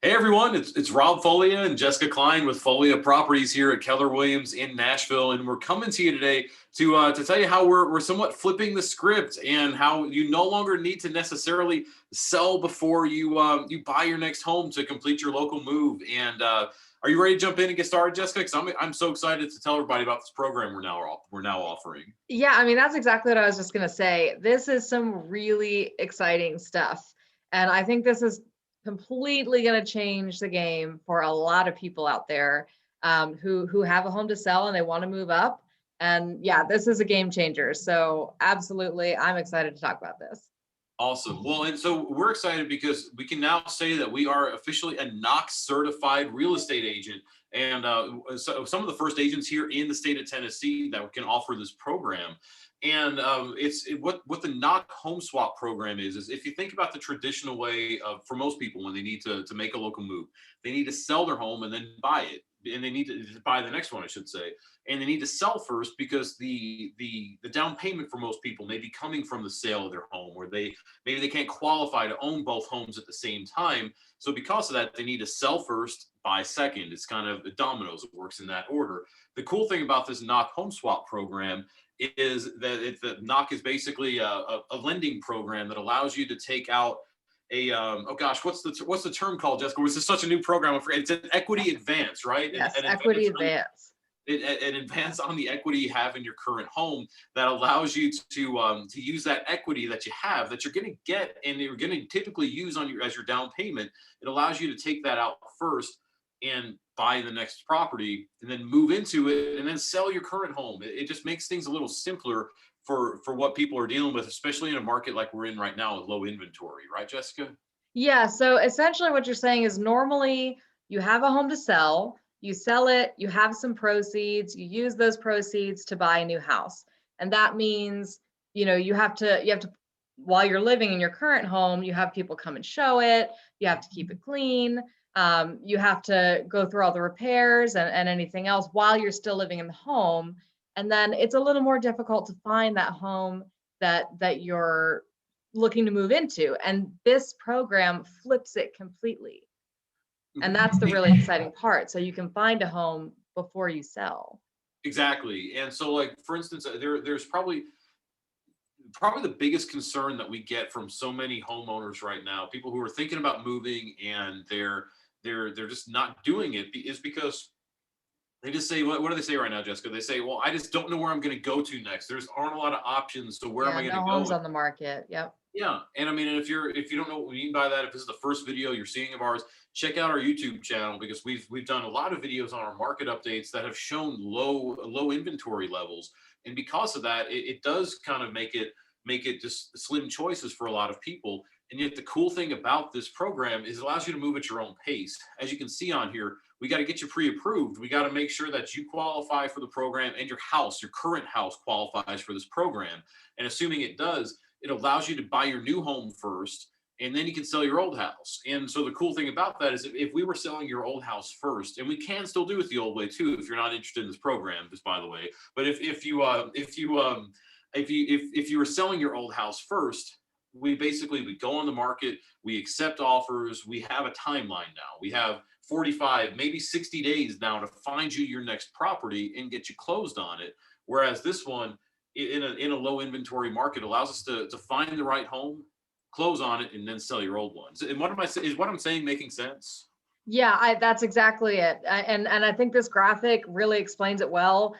Hey everyone, it's Rob Foglia and Jessica Klein with Foglia Properties here at Keller Williams in Nashville, and we're coming to you today to tell you how we're somewhat flipping the script and how you no longer need to necessarily sell before you buy your next home to complete your local move. And are you ready to jump in and get started, Jessica? Because I'm so excited to tell everybody about this program we're now offering. Yeah, I mean, that's exactly what I was just going to say. This is some really exciting stuff. And I think this is completely going to change the game for a lot of people out there who have a home to sell and they want to move up. And yeah, this is a game changer. So absolutely, I'm excited to talk about this. Awesome. Well, and so we're excited because we can now say that we are officially a Knox certified real estate agent. And so some of the first agents here in the state of Tennessee that can offer this program. And what the Knock Home Swap program is if you think about the traditional way of, for most people, when they need to make a local move, they need to sell their home and then buy it. And they need to buy the next one, I should say. And they need to sell first because the down payment for most people may be coming from the sale of their home, or maybe they can't qualify to own both homes at the same time. So because of that, they need to sell first, buy second. It's kind of dominoes. It works in that order. The cool thing about this Knock Home Swap program is that the Knock is basically a lending program that allows you to take out oh gosh, what's the term called, Jessica? This is such a new program. It's an equity advance, right? Yes, equity advance. An advance on the equity you have in your current home that allows you to use that equity that you have, that you're going to get and you're going to typically use as your down payment. It allows you to take that out first and buy the next property and then move into it and then sell your current home. It just makes things a little simpler for what people are dealing with, especially in a market like we're in right now with low inventory, right, Jessica? Yeah, so essentially what you're saying is normally you have a home to sell, you sell it, you have some proceeds, you use those proceeds to buy a new house. And that means, you have to while you're living in your current home, you have people come and show it, you have to keep it clean, you have to go through all the repairs and anything else while you're still living in the home. And then it's a little more difficult to find that home that you're looking to move into. And this program flips it completely. And that's the really exciting part. So you can find a home before you sell. Exactly. And so, like, for instance, there's probably the biggest concern that we get from so many homeowners right now, people who are thinking about moving and they're just not doing it, is because they just say, what do they say right now, Jessica? They say, well, I just don't know where I'm going to go to next. There's aren't a lot of options. So where am I going to no go? homes on the market. Yep. Yeah. And I mean, if you don't know what we mean by that, if this is the first video you're seeing of ours, check out our YouTube channel, because we've done a lot of videos on our market updates that have shown low inventory levels. And because of that, it does kind of make it just slim choices for a lot of people. And yet the cool thing about this program is it allows you to move at your own pace. As you can see on here, we got to get you pre-approved. We got to make sure that you qualify for the program and your current house qualifies for this program. And assuming it does, it allows you to buy your new home first, and then you can sell your old house. And so the cool thing about that is if we were selling your old house first, and we can still do it the old way too, if you're not interested in this program, just by the way, but if you were selling your old house first, we go on the market, we accept offers, we have a timeline now. We have 45, maybe 60 days now to find you your next property and get you closed on it. Whereas this one, in a low inventory market, allows us to find the right home, close on it, and then sell your old ones. And is what I'm saying making sense? Yeah, that's exactly it. And I think this graphic really explains it well.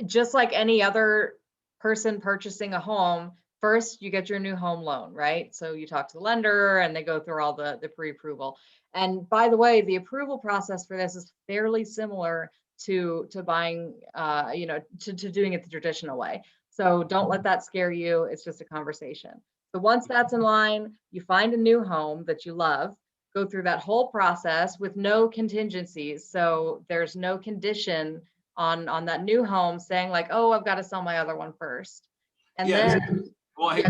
Just like any other person purchasing a home, first you get your new home loan, right? So you talk to the lender and they go through all the pre-approval. And by the way, the approval process for this is fairly similar to buying, to doing it the traditional way. So don't let that scare you. It's just a conversation. So once that's in line, you find a new home that you love, go through that whole process with no contingencies. So there's no condition on that new home saying like, oh, I've got to sell my other one first. And then, sorry,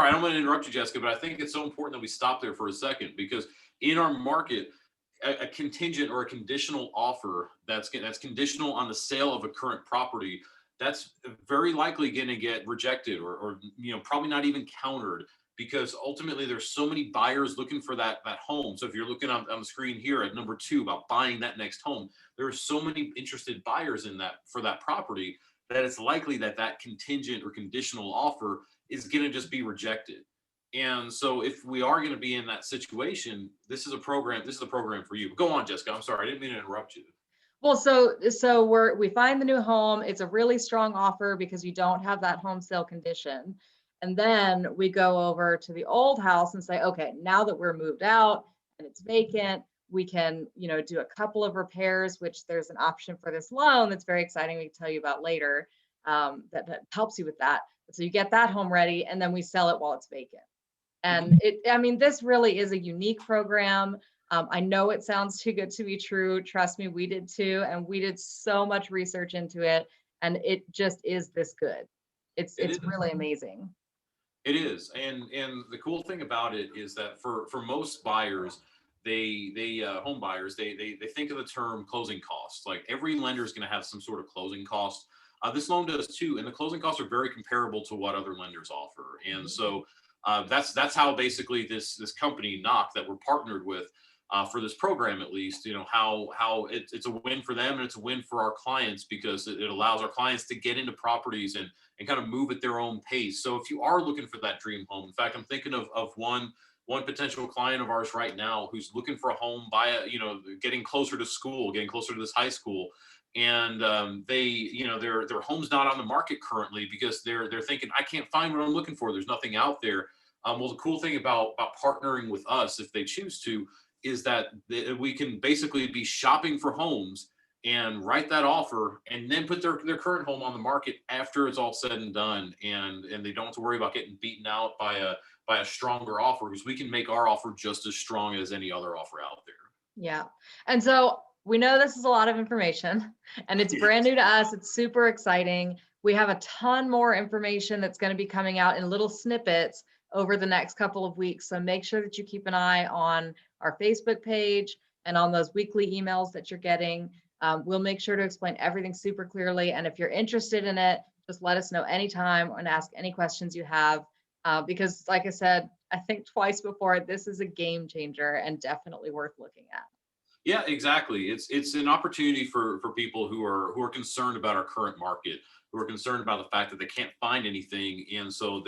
I don't want to interrupt you, Jessica, but I think it's so important that we stop there for a second, because in our market, a contingent or a conditional offer that's conditional on the sale of a current property, that's very likely going to get rejected or probably not even countered, because ultimately there's so many buyers looking for that home. So if you're looking on the screen here at number 2 about buying that next home, there are so many interested buyers in that for that property that it's likely that that contingent or conditional offer is going to just be rejected. And so if we are going to be in that situation, this is a program. This is a program for you. Go on, Jessica. I'm sorry, I didn't mean to interrupt you. Well, so we find the new home. It's a really strong offer because you don't have that home sale condition. And then we go over to the old house and say, okay, now that we're moved out and it's vacant, we can, do a couple of repairs, which there's an option for this loan that's very exciting. We can tell you about later, that helps you with that. So you get that home ready, and then we sell it while it's vacant. And this really is a unique program. I know it sounds too good to be true. Trust me, we did too. And we did so much research into it, and it just is this good. It's really amazing. It is. And the cool thing about it is that for most buyers, they home buyers, they think of the term closing costs. Like every lender is going to have some sort of closing cost. This loan does too, and the closing costs are very comparable to what other lenders offer. And so that's how basically this company Knock that we're partnered with for this program, at least, how it's a win for them and it's a win for our clients, because it allows our clients to get into properties and kind of move at their own pace. So if you are looking for that dream home, in fact, I'm thinking of one potential client of ours right now who's looking for a home getting closer to school, getting closer to this high school. And their home's not on the market currently because they're thinking, I can't find what I'm looking for. There's nothing out there. Well, the cool thing about partnering with us, if they choose to, is that we can basically be shopping for homes and write that offer and then put their current home on the market after it's all said and done. And they don't have to worry about getting beaten out by a stronger offer, because we can make our offer just as strong as any other offer out there. Yeah. And so we know this is a lot of information, and it's brand new to us. It's super exciting. We have a ton more information that's going to be coming out in little snippets over the next couple of weeks. So make sure that you keep an eye on our Facebook page and on those weekly emails that you're getting. We'll make sure to explain everything super clearly. And if you're interested in it, just let us know anytime and ask any questions you have. Because like I said, I think twice before, this is a game changer and definitely worth looking at. Yeah, exactly. It's an opportunity for people who are concerned about our current market, who are concerned about the fact that they can't find anything, and so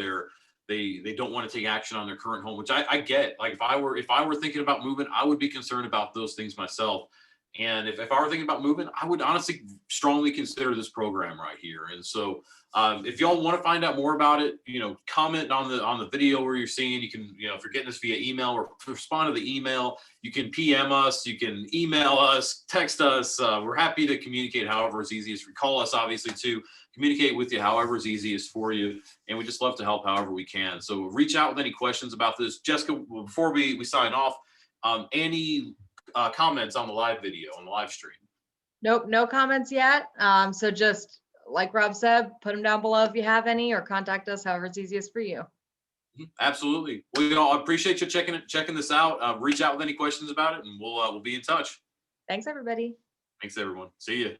they don't want to take action on their current home, which I get. Like if I were thinking about moving, I would be concerned about those things myself. And if I were thinking about moving, I would honestly strongly consider this program right here. And so if y'all want to find out more about it, comment on the video where you're seeing. You can, if you're getting this via email, or respond to the email, you can PM us, you can email us, text us. We're happy to communicate however is easiest. Call us, obviously, to communicate with you however is easiest for you. And we just love to help however we can. So reach out with any questions about this. Jessica, before we sign off, any comments on the live video, on the live stream? Nope, no comments yet. So just like Rob said, put them down below if you have any, or contact us however it's easiest for you. Absolutely. Well, I appreciate you checking this out. Reach out with any questions about it, and we'll be in touch. Thanks, everybody. Thanks, everyone. See you.